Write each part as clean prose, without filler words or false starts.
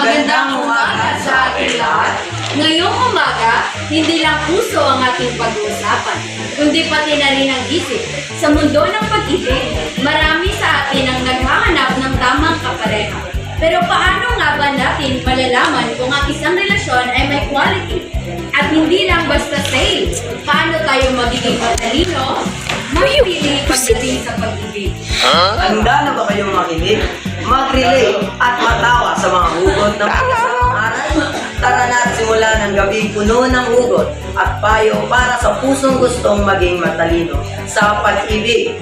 Magandang umaga sa ating lahat. Ngayong umaga, hindi lang puso ang ating pag-uusapan, kundi pati na rin ang isip. Sa mundo ng pag-ibig, marami sa atin ang naghahanap ng tamang kapareha. Pero paano nga ba natin malalaman kung ang isang relasyon ay may quality? At hindi lang basta sales. Paano tayo magiging matalino? Mamipili pagdating sa pag-ibig. Handa na ba kayong makinig, mag-relate at matawa sa mga hugot ng pagkasang aral? Tara na at simulan ng gabing puno ng hugot at payo para sa pusong gustong maging matalino sa pag-ibig.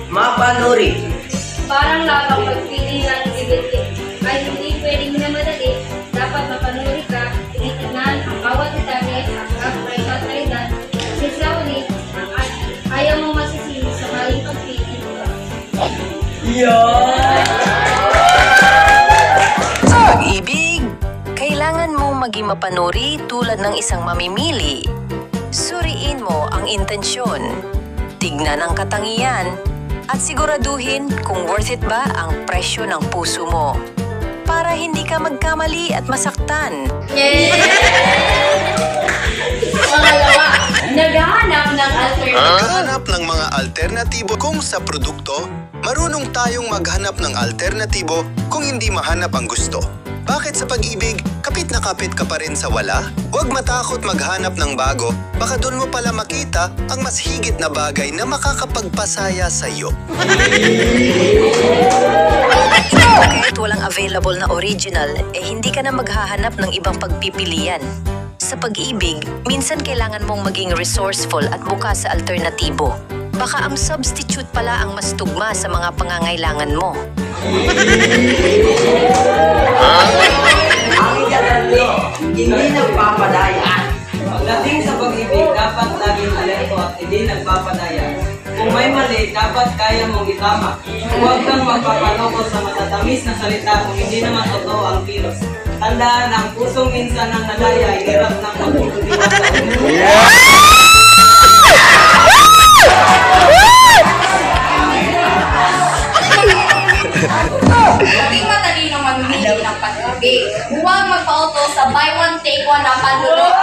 Mapanuri. Parang lahat ang pagpili ng ibig ay hindi pwedeng minamadali. Dapat mapanuri ka, tinitignan ang bawat detalye at kaprayat-raydan. Si Sauli, ayaw mo masisisi sa maling pagpili. Sa pag-ibig, kailangan mong maging mapanuri tulad ng isang mamimili. Suriin mo ang intensyon, tignan ang katangian, at siguraduhin kung worth it ba ang presyo ng puso mo. Para hindi ka magkamali at masaktan. Pangalawa, naghahanap ng alternative. Maghanap ng mga alternatibo kung sa produkto, marunong tayong maghanap ng alternatibo kung hindi mahanap ang gusto. Bakit sa pag-ibig, kapit na kapit ka pa rin sa wala? Huwag matakot maghanap ng bago, baka doon mo pala makita ang mas higit na bagay na makakapagpasaya sa iyo. Kahit walang available na original, hindi ka na maghahanap ng ibang pagpipilian. Sa pag-ibig, minsan kailangan mong maging resourceful at bukas sa alternatibo. Baka ang substitute pala ang mas tugma sa mga pangangailangan mo. Ang ikatatlo, hindi nagpapadaya. Pagdating sa pag-ibig, dapat laging alerto at hindi nagpapadaya. Kung may mali, dapat kaya mong itama. Huwag kang magpapaloko sa matatamis na salita kung hindi naman totoo ang kilos. Tandaan, ang pusong minsan ng nadaya ay hirap ng magtutulungan. Maging matalinong mamimili ng pag-ibig. Huwag magpa-auto sa buy one, take one na panlulok.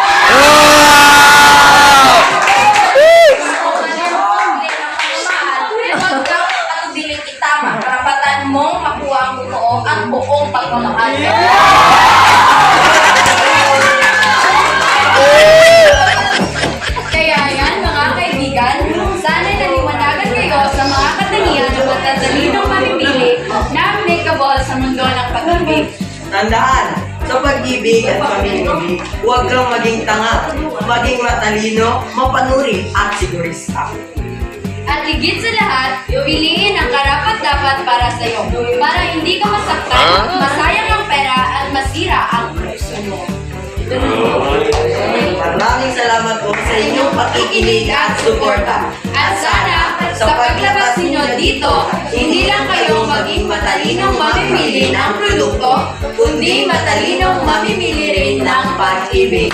Huwag kang katubiling itama. Karapatan mong makuha ang totoo at buong pagmamahal. Kaya yan, mga kaibigan, sana'y naliwanagan kayo sa mga katangian ng matatalinong mamimili na applicable sa mundo ng pag-ibig. Tandaan, sa pag-ibig at pamimili, huwag kang maging tanga, maging matalino, mapanuri at sigurista. At higit sa lahat, piliin ang karapat-dapat para sa iyo para hindi ka masaktan, masayang ang pera at masira ang puso mo. Maraming salamat po sa inyong pakikinig at suporta. At sana, sa paglabas ninyo dito, hindi lang kayo maging matalinong mamimili ng produkto, kundi matalinong mamimili rin ng pag-ibig.